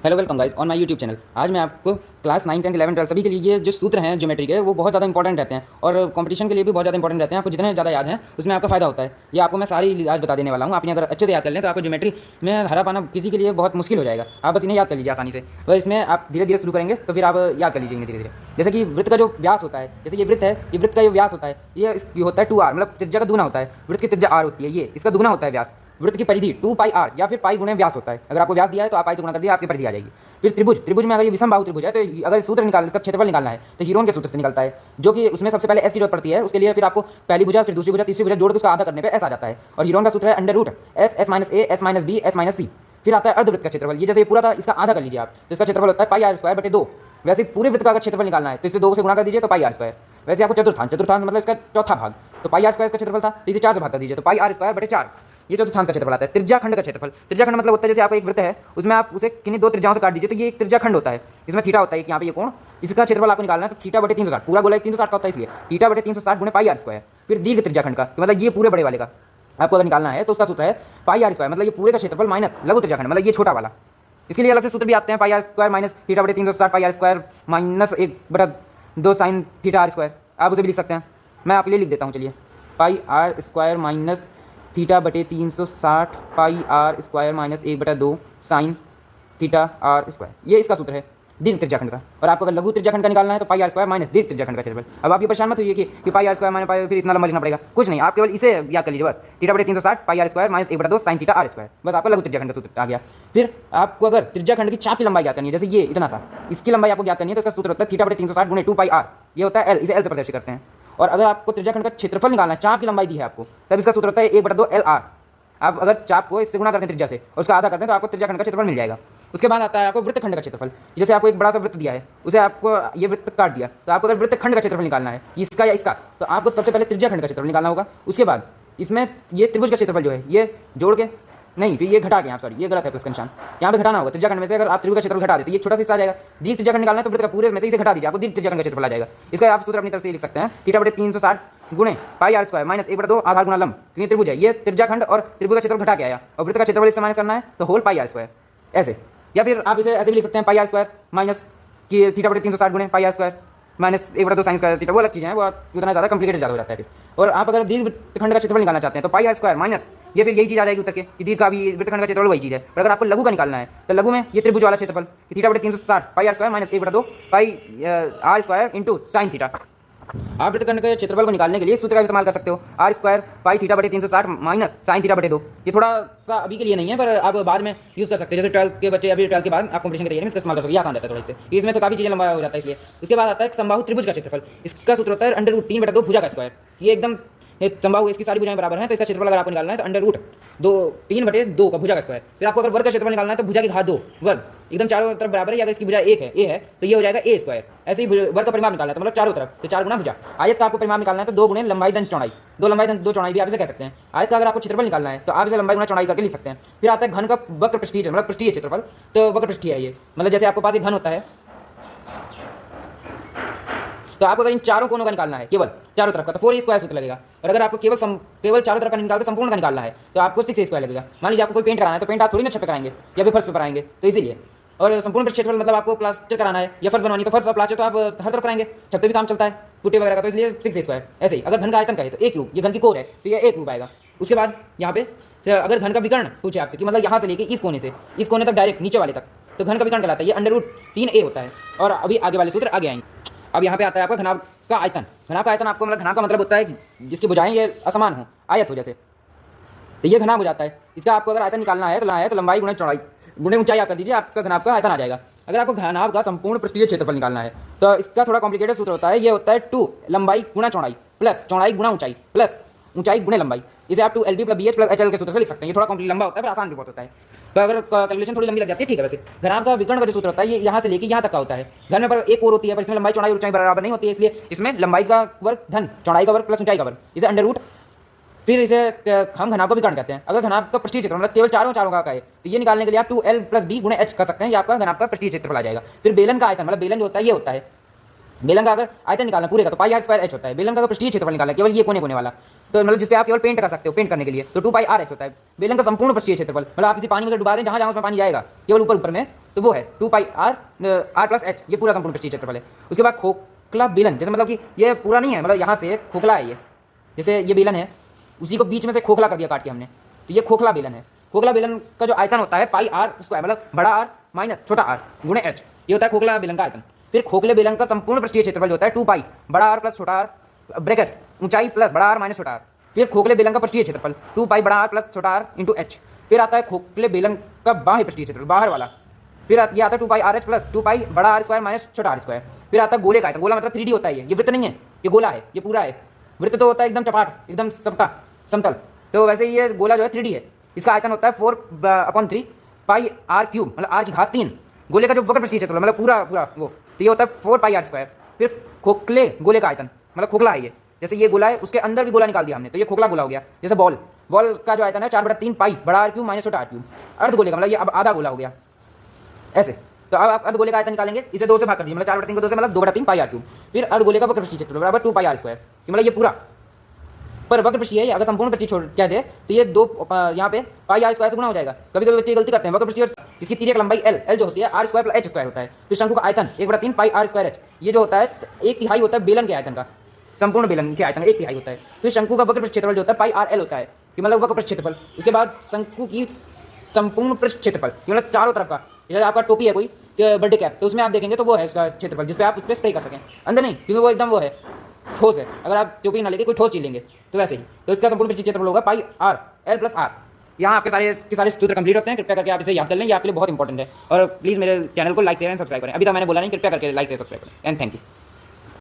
Hello welcome guys on my YouTube channel. आज मैं आपको क्लास 9, 10, 11, 12 सभी के लिए ये जो सूत्र हैं ज्योमेट्री के वो बहुत ज़्यादा इंपॉर्टेंट रहते हैं और कंपटीशन के लिए भी बहुत ज़्यादा इंपॉर्टेंट रहते हैं। आपको जितने ज़्यादा याद हैं उसमें आपका फायदा होता है। ये आपको मैं सारी आज बता देने वाला हूँ। आप इन्हें अगर अच्छे से याद कर लें तो आपको ज्योमेट्री में हरा पाना किसी के लिए बहुत मुश्किल हो जाएगा। आप बस इन्हें याद कर लीजिए आसानी से। तो इसमें आप धीरे धीरे शुरू करेंगे तो फिर आप याद कर लीजिएंगे धीरे धीरे। जैसे कि वृत्त का जो व्यास होता है, जैसे ये वृत्त है, ये वृत्त का जो व्यास होता है ये होता है 2r, मतलब त्रिज्या का दुगुना होता है। वृत्त की त्रिज्या r होती है, ये इसका दुगुना होता है व्यास। वृत्त की परिधि 2πr या फिर पाई गुणे व्यास होता है। अगर आपको व्यास दिया है तो आप पाई से गुणा कर दिया, आपकी परिधि आ जाएगी। फिर त्रिभुज में अगर ये विषम बाहु त्रिभुज है तो अगर सूत्र निकालना, इसका क्षेत्रफल निकालना है तो हीरोन के सूत्र से निकलता है, जो कि उसमें सबसे पहले एस की जरूरत पड़ती है। उसके लिए फिर आपको पहली भुजा, फिर दूसरी भुजा, तीसरी भुजा जोड़ के उसका आधा करने पे एस आ जाता है। और हीरोन का सूत्र है under root s, s minus a, s minus b, s minus c. फिर आता है अर्धवृत्त का क्षेत्रफल। ये जैसे ये पूरा था इसका आधा कर लीजिए आप, तो इसका क्षेत्रफल होता है पाई आर स्क्वायर बटे 2। वैसे पूरे वृत्त का अगर क्षेत्रफल निकालना है तो इसे 2 से गुणा कर दीजिए तो पाई आर स्क्वायर। वैसे आपको चतुर्थांश मतलब इसका चौथा भाग, तो पाई आर स्क्वायर इसका क्षेत्रफल था, तो इसे 4 से भाग कर दीजिए तो पाई आर स्क्वायर बटे 4। ये चतुर्थांश का क्षेत्रफल आता है। त्रिज्याखंड का क्षेत्रफल, त्रिज्याखंड मतलब होता है जैसे आपका एक वृत्त है उसमें आप उसे किन्हीं दो त्रिज्याओं से काट दीजिए तो ये एक त्रिज्याखंड होता है। इसमें थीटा होता है कि यहाँ पे ये कोण, इसका क्षेत्रफल आपको निकालना है तो थीटा बटे 360, पूरा गोला 360 का होता है इसलिए थीटा बटे 360 गुणे पाई आर स्क्वायर। फिर दीर्घ त्रिज्याखंड का मतलब ये पूरे बड़े वाले का आपको अगर निकालना है तो उसका सूत्र है पाई आर स्क्वायर, मतलब ये पूरे का क्षेत्रफल माइनस लघु त्रिज्याखंड मतलब ये छोटा वाला। इसके लिए अलग से सूत्र भी आते हैं, pi r square minus theta बटे 360 pi r square minus 1/2 sine theta r square. आप उसे भी लिख सकते हैं, मैं आपके लिए लिख देता हूँ। चलिए, pi r square minus theta बटे 360 pi r square minus 1/2 sine theta r square, ये इसका सूत्र है दीर्घ त्रिज्याखंड का। और आपको अगर लघु त्रिज्याखंड का निकालना है तो पाई आर स्क्वायर माइनस दीर्घ त्रिज्याखंड का क्षेत्रफल। अब आप ये परेशान मत होइए कि पाई आर स्क्वायर माइनस पाई फिर इतना लंबा लिखना पड़ेगा, कुछ नहीं, आप केवल इसे याद कर लीजिए बस। थीटा बटे 360 pi r square minus 1/2 sine theta r square, बस आपका लघु त्रिज्याखंड का सूत्र आ गया। फिर आपको अगर त्रिज्याखंड की चाप की लंबाई ज्ञात करनी है, जैसे ये इतना सा, इसकी लंबाई आपको ज्ञात करनी है तो इसका सूत्र होता है थीटा बटे 360 गुणे 2 पाई आर, ये होता है एल, इसे एल से प्रदर्शित करते हैं। और अगर आपको त्रिज्याखंड का क्षेत्रफल निकालना है, चाप की लंबाई दी है आपको, तब इसका सूत्र होता है 1/2 एल आर। आप अगर चाप को इससे गुणा करते हैं त्रिज्या से और उसका आधा करते हैं तो आपको त्रिज्याखंड का क्षेत्रफल मिल जाएगा। उसके बाद आता है आपको वृत्तखंड का क्षेत्रफल। जैसे आपको एक बड़ा सा वृत्त दिया है, उसे आपको ये वृत्त काट दिया, तो आपको अगर वृत्तखंड का क्षेत्रफल निकालना है इसका या इसका, तो आपको सबसे पहले त्रिज्याखंड का क्षेत्रफल निकालना होगा। उसके बाद इसमें ये त्रिभुज का क्षेत्रफल जो है ये जोड़ के, नहीं फिर ये घटा के, आप सॉरी ये गलत है प्लस का निशान, यहाँ पे घटाना होगा। त्रिज्याखंड में से अगर आप त्रिभुज का क्षेत्रफल घटा देते तो ये छोटा सा हिस्सा आ जाएगा। दीर्घ त्रिज्याखंड निकालना है तो वृत्त का पूरे में से इसे घटा दीजिए, आपको दीर्घ त्रिज्याखंड का क्षेत्रफल आ जाएगा। इसका आप सूत्र अपनी तरफ से लिख सकते हैं, थीटा बटे 360 गुणे पाई आर स्क्वायर माइनस 1/2 आधार गुणा लंब, क्योंकि त्रिभुज है ये त्रिज्याखंड और त्रिभुज का क्षेत्रफल घटा के आया और वृत्त का क्षेत्रफल इससे माइनस करना है तो होल पाई आर स्क्वायर ऐसे। या फिर आप इसे ऐसे भी लिख सकते हैं, पाई आर स्क्वायर माइनस कि थीटा बटे 360 गुणे pi r square minus 1/2 sine square theta, वो अलग चीज़ें हैं, वो उतना ज़्यादा कॉम्प्लिकेटेड ज़्यादा हो जाता है फिर। और आप अगर दीर्घ वृत्तखंड का क्षेत्रफल निकालना चाहते हैं तो पाई आर स्क्वायर माइनस ये फिर यही चीज़ आ जाएगी उत्तर के कि दीर्घ का भी वृत्तखंड का क्षेत्रफल वही चीज़ है। पर अगर आपको लघु का निकालना है तो लघु में ये त्रिभुज वाला क्षेत्रफल थीटा बटे 360 pi r square minus 1/2 pi r square into sine theta. आप वृत्तखंड के क्षेत्रफल को निकालने के लिए सूत्र का इस्तेमाल कर सकते हो, आर स्क्वायर पाई थीटा बटे 360 माइनस साइन थीटा बटे 2। ये थोड़ा सा अभी के लिए नहीं है पर आप बाद में यूज़ कर सकते हैं, जैसे 12th के बच्चे या फिर 12th के बाद आप कंपटीशन की तैयारी में इसका इस्तेमाल कर सकते हैं, आसान रहता है थोड़ा इससे। इसमें तो काफ़ी चीज़ें लंबा हो जाता है इसलिए। इसके बाद आता है समबाहु त्रिभुज का क्षेत्रफल। इसका सूत्र होता है अंडर रूट 3/2 भुजा का स्क्वायर। ये एकदम समबाहु, इसकी सारी भुजाएं बराबर हैं तो इसका क्षेत्रफल अगर आपको निकालना है तो अंडर रूट 3/2 का भुजा का स्क्वायर। फिर आपको अगर वर्ग का क्षेत्रफल निकालना है तो भुजा की घात 2 वर्ग एकदम चारों तरफ बराबर है। अगर इसकी भुजा एक है, ए है, तो ये हो जाएगा ए स्क्वायर। ऐसे ही वर्ग का परिमाप निकालना है तो मतलब चारों तरफ तो 4 गुना भुजा। आयत का आपको परिमाप निकालना है तो 2 गुणे लंबाई धन चौड़ाई, 2 लंबाई धन 2 चौड़ाई भी आप इसे कह सकते हैं। आयत का अगर आपको क्षेत्रफल निकालना है तो आप इसे लंबाई गुना चौड़ाई करके लिख सकते हैं। फिर आता है घन का वक्र पृष्ठीय, मतलब पृष्ठीय क्षेत्रफल, तो वक्र पृष्ठीय है ये, मतलब जैसे आपके पास एक घन होता है तो आपको अगर इन चारों कोनों का निकालना है केवल चारों तरफ का तो 4a स्क्वायर सूत्र लगेगा। और अगर आपको केवल चारों तरफ का निकाल के संपूर्ण का निकालना है तो आपको 6a स्क्वायर लगेगा। मान लीजिए आपको कोई पेंट कराना है तो पेंट आप थोड़ी ना छत पे कराएंगे या फिर फर्श पे कराएंगे, तो इसीलिए। और संपूर्ण क्षेत्रफल मतलब आपको प्लास्टर कराना है या फर्श बनवानी है तो फर्श और प्लास्टर तो आप हर तरफ कराएंगे, छत पे भी काम चलता है पुट्टी वगैरह का, तो इसलिए 6a स्क्वायर। ऐसे ही अगर घन का आयतन का है तो a क्यूब, ये घन की कोर है तो ये a क्यूब आएगा। उसके बाद यहाँ पे अगर घन का विकर्ण पूछे आपसे कि मतलब यहाँ से लेके इस कोने से इस कोने तक डायरेक्ट नीचे वाले तक, तो घन का विकर्ण कहलाता है, ये अंडर रूट 3a होता है। और अभी आगे वाले सूत्र आगे आएंगे। अब यहाँ पे आता है आपका घनाभ का आयतन। घनाभ का आयतन आपको मतलब घनाभ का मतलब होता है कि जिसकी भुजाएं ये असमान हो, आयत हो जैसे, तो ये घनाभ हो जाता है। इसका आपको अगर आयतन निकालना है तो लंबाई गुणे चौड़ाई गुणे ऊंचाई आप कर दीजिए, आपका घनाभ का आयतन आ जाएगा। अगर आपको घनाभ का संपूर्ण पृष्ठीय क्षेत्रफल निकालना है तो इसका थोड़ा कॉम्प्लिकेटेड सूत्र होता है, ये होता है 2 लंबाई गुणा चौड़ाई प्लस चौड़ाई गुणा ऊंचाई प्लस ऊंचाई गुणे लंबाई। इसे आप 2 LB + BH + HL के सूत्र से लिख सकते हैं। ये थोड़ा लंबा होता है पर आसान भी बहुत होता है, तो अगर कैलकुलेशन थोड़ी लंबी लग जाती है, ठीक है। वैसे घनाभ का विकर्ण का जो सूत्र होता है ये यहाँ से लेके यहाँ तक का होता है। घन में पर एक कोर होती है पर इसमें लंबाई चौड़ाई ऊंचाई बराबर नहीं होती है, इसलिए इसमें लंबाई का वर्ग धन चौड़ाई का वर्ग प्लस ऊंचाई का वर्ग, इसे अंडर रूट। फिर इसे हम घनाभ का विकर्ण कहते हैं। अगर घनाभ का पृष्ठीय क्षेत्रफल मतलब केवल चारों का है तो ये निकालने के लिए आप 2L + B गुणे H कर सकते हैं, ये आपका घनाभ का पृष्ठीय क्षेत्रफल आ जाएगा। फिर बेलन का आयतन मतलब बेलन जो होता है ये होता है, बेलन का अगर आयतन निकालना पूरे का तो पाई आर स्क्वायर H होता है। बेलन का अगर पृष्ठीय क्षेत्रफल निकालना केवल ये कोने कोने वाला तो मतलब जिस पे आप केवल पेंट कर सकते हो, पेंट करने के लिए, तो 2πr(h) होता है बेलन का संपूर्ण पृष्ठीय क्षेत्रफल। मतलब आप किसी पानी में से डुबा दें, जहाँ जहाँ उसमें पानी जाएगा केवल ऊपर ऊपर में, तो वो है 2πr+h, ये पूरा संपूर्ण पृष्ठीय क्षेत्रफल है। उसके बाद खोखला बेलन, जैसे मतलब कि ये पूरा नहीं है, मतलब यहाँ से खोखला है, ये जैसे ये बेलन है, उसी को बीच में से खोखला कर दिया काट के हमने, तो ये खोखला बेलन है। खोखला बेलन का जो आयतन होता है πr², मतलब बड़ा R माइनस छोटा r गुणे h, ये होता है खोखला बेलन का आयतन। फिर खोखले बेलन का संपूर्ण पृष्ठीय क्षेत्रफल जो होता है 2π बड़ा R प्लस छोटा r ब्रैकेट ऊंचाई प्लस बड़ा R माइनस छोटा r। फिर खोखले बेलन का पृष्ठीय क्षेत्रफल 2π बड़ा R प्लस छोटा r इंटू h। फिर आता है खोखले बेलन का बाह्य पृष्ठीय क्षेत्रफल, बाहर वाला। फिर ये आता है 2πr(h) प्लस 2π बड़ा R² माइनस छोटा r²। फिर आता है गोले का आयतन, गोला मतलब 3D होता है, ये वृत्त नहीं है, ये गोला है, ये पूरा है। वृत्त तो होता है एकदम चपाट, एकदम समतल, तो वैसे ये गोला जो है 3D है। इसका आयतन होता है 4/3 πr³, मतलब r की घात 3। गोले का जो वक्र पृष्ठीय क्षेत्रफल मतलब पूरा वो, तो ये होता है 4πr²। फिर खोखले गोले का आयतन, मतलब खोखला है ये, जैसे ये गोला है, उसके अंदर भी गोला निकाल दिया हमने, तो ये खोखला गोला हो गया। जैसे बॉल का जो आयतन है 4/3 π बड़ा R³ माइनस छोटा r³। अर्ध गोले का मतलब ये अब आधा गोला हो गया ऐसे। तो अब आप अर्ध गोले का आयतन निकालेंगे, इसे 2 से भाग कर दीजिए, मतलब 4/3 को 2 से मतलब 2/3 πr³। फिर अर्ध गोले का वक्र पृष्ठीय क्षेत्रफल बराबर 2πr², मतलब ये पूरा पर वक्र पृष्ठीय है। अगर संपूर्ण पृष्ठीय छोड़ क्या दे तो ये 2 यहाँ पे πr² से गुना हो जाएगा। कभी कभी बच्चे गलती करते हैं, वक्र पृष्ठीय इसकी तिर्यक लंबाई l जो होती है r² + h² होता है। फिर शंकु का आयतन 1/3 πr²h, ये जो होता है 1/3 होता है बेलन के आयतन का, संपूर्ण बेलन के आयतन 1/3 होता है। फिर शंकु का वक्र पृष्ठ क्षेत्रफल जो होता है πrl होता है, कि मतलब वक्र पृष्ठ क्षेत्रफल। उसके बाद शंकु की संपूर्ण पृष्ठ क्षेत्रफल, मतलब चारों तरफ का, जैसे आपका टोपी है कोई बर्थडे कैप, तो उसमें आप देखेंगे तो वो है उसका क्षेत्रफल, जिस पे आप उस पर स्प्रे कर सकें, अंदर नहीं, क्योंकि वो एकदम वो है ठोस है। अगर आप टोपी ना लेके कोई ठोस चीज लेंगे तो वैसे ही, तो इसका संपूर्ण पृष्ठीय क्षेत्रफल होगा πr l + r। यहाँ आपके सारे सूत्र कंप्लीट होते हैं। कृपया करके आप इसे याद कर लें, ये आपके लिए बहुत इंपॉर्टेंट है। और प्लीज़ मेरे चैनल को लाइक शेयर एंड सब्सक्राइब करें। अभी तक मैंने बोला नहीं, कृपया करके लाइक शेयर सब्सक्राइब करें। And thank you.